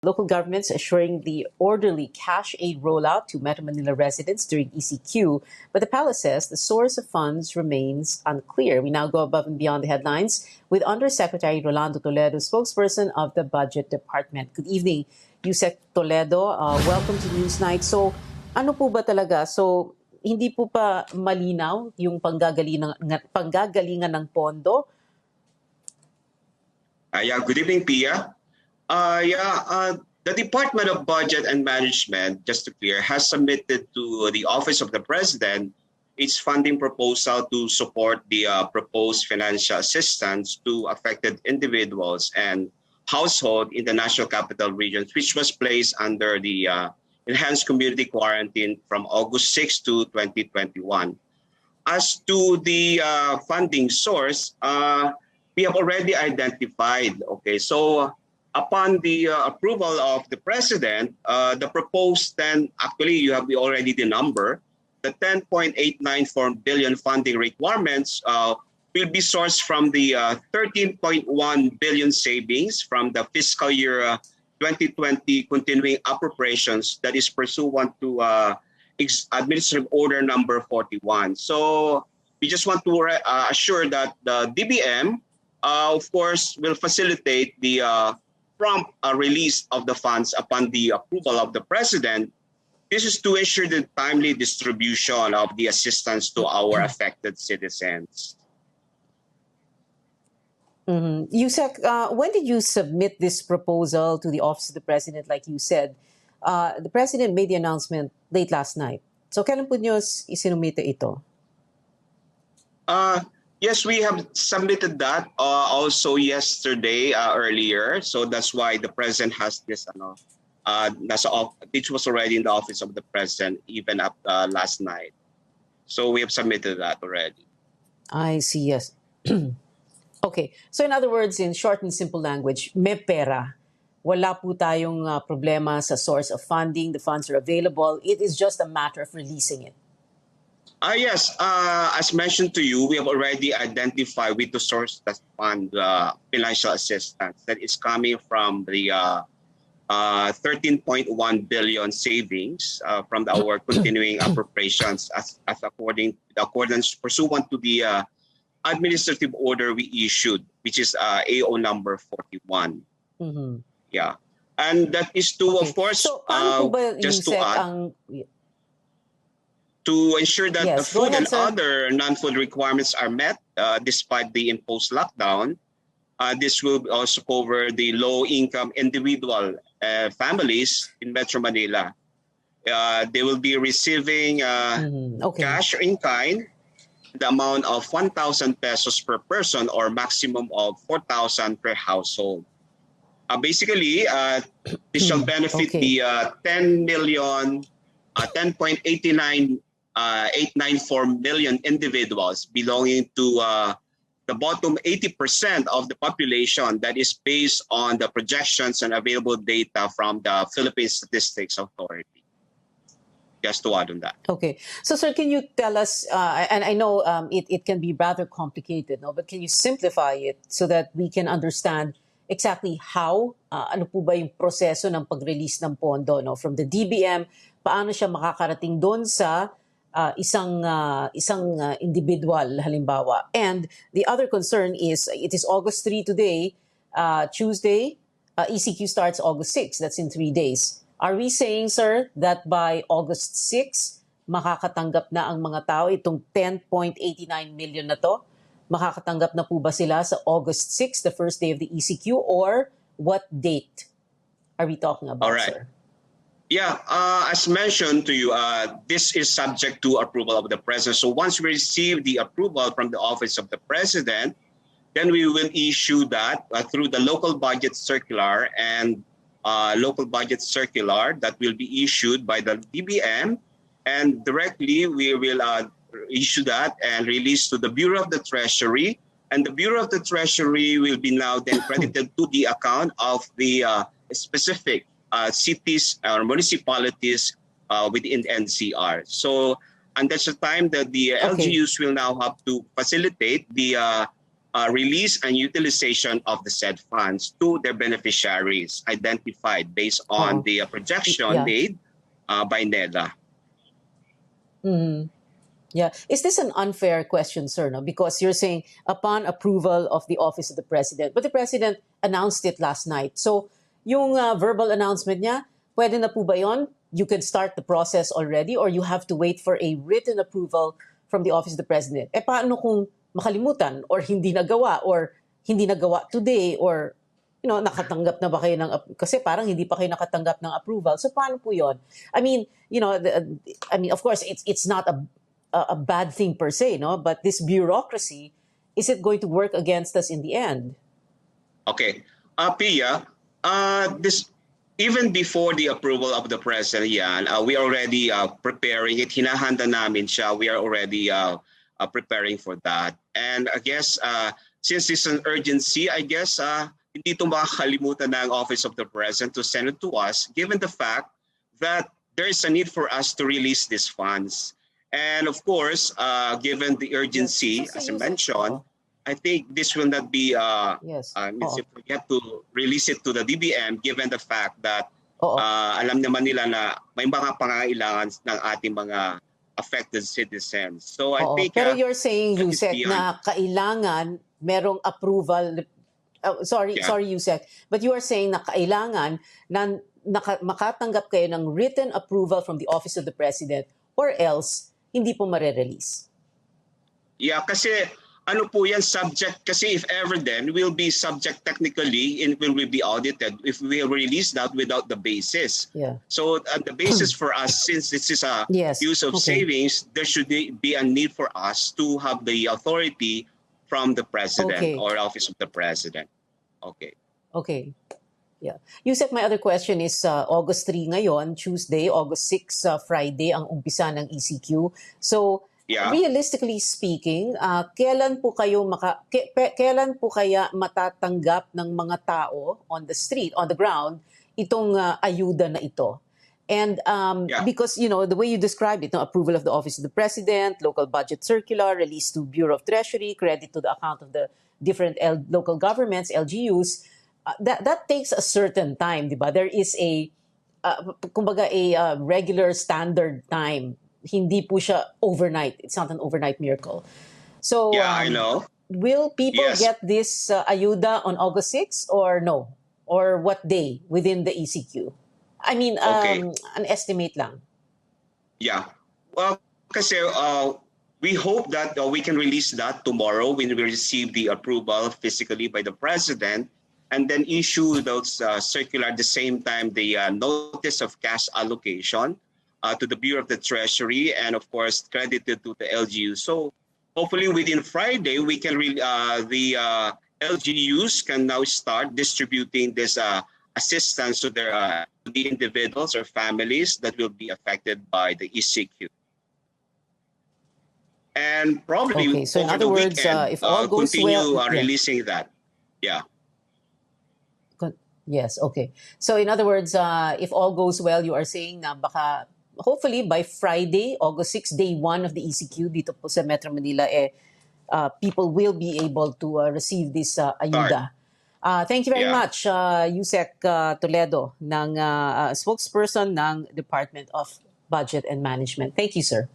Local governments assuring the orderly cash aid rollout to Metro Manila residents during ECQ, but the palace says the source of funds remains unclear. We now go above and beyond the headlines with Undersecretary Rolando Toledo, spokesperson of the Budget Department. Good evening, Yusek Toledo. Welcome to Newsnight. So, ano po ba talaga? So, hindi po pa malinaw yung panggagalingan ng pondo? Good evening, Pia. The Department of Budget and Management, just to clear, has submitted to the Office of the President its funding proposal to support the proposed financial assistance to affected individuals and households in the National Capital Region, which was placed under the enhanced community quarantine from August 6 to 2021. As to the funding source, we have already identified, upon the approval of the President, the proposed actually you have already the number, the 10.894 billion funding requirements will be sourced from the 13.1 billion savings from the fiscal year 2020 continuing appropriations that is pursuant to Administrative Order number 41. So we just want to assure that the DBM, of course, will facilitate the prompt release of the funds upon the approval of the President. This is to ensure the timely distribution of the assistance to our affected citizens. Yusek, when did you submit this proposal to the Office of the President? Like you said, the President made the announcement late last night. So kailan po niyo isinumite ito? Yes, we have submitted that also yesterday earlier. So that's why the President has this, which was already in the Office of the President even up last night. So we have submitted that already. I see, yes. Okay. So in other words, in short and simple language, may pera. Wala po tayong problema sa source of funding. The funds are available. It is just a matter of releasing it. Yes, as mentioned to you, we have already identified with the source that fund financial assistance that is coming from the 13.1 billion savings from our continuing appropriations as accordance pursuant to the administrative order we issued, which is AO number 41. Yeah, and that is to, of course, so, just to add, to ensure that the food and other non-food requirements are met despite the imposed lockdown. This will also cover the low-income individual families in Metro Manila. They will be receiving cash in kind, the amount of 1,000 pesos per person or maximum of 4,000 per household. Basically, this shall benefit the 10.894 million individuals belonging to the bottom 80% of the population that is based on the projections and available data from the Philippine Statistics Authority. Just to add on that. Okay. So, sir, can you tell us, and I know it can be rather complicated, no? But can you simplify it so that we can understand exactly how, ano po ba yung proseso ng pag-release ng pondo, no? From the DBM, paano siya makakarating doon sa isang individual, halimbawa. And the other concern is, it is August 3 today, Tuesday, ECQ starts August 6, that's in 3 days. Are we saying, sir, that by August 6, makakatanggap na ang mga tao, itong 10.89 million na to? Makakatanggap na po ba sila sa August 6, the first day of the ECQ, or what date are we talking about, all right, sir? Yeah, as mentioned to you, this is subject to approval of the President. So once we receive the approval from the Office of the President, then we will issue that through the local budget circular and local budget circular that will be issued by the DBM, and directly we will issue that and release to the Bureau of the Treasury, and the Bureau of the Treasury will be now then credited to the account of the specific cities or municipalities within NCR. So, and that's the time that the LGUs will now have to facilitate the release and utilization of the said funds to their beneficiaries identified based on Oo. the projection Yeah. made by NEDA. Mhm. Yeah. Is this an unfair question, sir? No? Because you're saying upon approval of the Office of the President, but the President announced it last night. So yung verbal announcement niya, pwede na po ba yun? You can start the process already or you have to wait for a written approval from the Office of the President. Eh paano kung makalimutan or hindi nagawa today or nakatanggap na ba kayo kasi parang hindi pa kayo nakatanggap ng approval. So paano po 'yon? I mean, of course it's not a bad thing per se, no? But this bureaucracy, is it going to work against us in the end? Okay. Pia, this even before the approval of the president, yan, we are already preparing it. Hinahanda namin siya. We are already preparing for that. And I guess since it's an urgency, I guess hindi ito makakalimutan ng Office of the President to send it to us, given the fact that there is a need for us to release these funds. And of course, given the urgency, Yes. as I mentioned, I think this will not be Yes. if we have to release it to the DBM given the fact that Oo. alam naman nila na may mga pangangailangan ng ating mga affected citizens. So I Oo. think Pero you're saying, that is Yusek, beyond. na kailangan merong approval. Sorry, Yeah. Yusek. But you are saying na kailangan na makatanggap kayo ng written approval from the Office of the President or else hindi po mare-release. Yeah, kasi ano po yan, subject, kasi if ever then, will be subject technically and will be audited if we release that without the basis. Yeah. So the basis for us, since this is a Yes. use of Okay. savings, there should be a need for us to have the authority from the President Okay. or Office of the President. Okay. Okay. Yeah. Yusek, my other question is August 3 ngayon, Tuesday, August 6, Friday, ang umpisa ng ECQ. So, Yeah. realistically speaking, kailan po kaya matatanggap ng mga tao on the street, on the ground, itong ayuda na ito? And Yeah. because, the way you described it, approval of the Office of the President, local budget circular, release to Bureau of Treasury, credit to the account of the different local governments, LGUs, that takes a certain time, di ba? There is kumbaga a regular standard time. Hindi po siya overnight. It's not an overnight miracle. So, Yeah, I know. will people Yes. get this ayuda on August 6 or no? Or what day within the ECQ? I mean, Okay. an estimate lang. Yeah. Well, kasi we hope that we can release that tomorrow when we receive the approval physically by the President and then issue those circular at the same time the notice of cash allocation to the Bureau of the Treasury and of course credited to the LGU. So hopefully within Friday we can the LGUs can now start distributing this assistance to their the individuals or families that will be affected by the ECQ. And probably Okay, so in over other the words, weekend, if all goes continue well, yeah. releasing that. Yeah. Yes, okay. So in other words, if all goes well, you are saying na baka hopefully by Friday, August 6, day 1 of the ECQ dito po sa Metro Manila, people will be able to receive this ayuda. Thank you very much, Yusek Toledo, ng spokesperson ng Department of Budget and Management. Thank you, sir.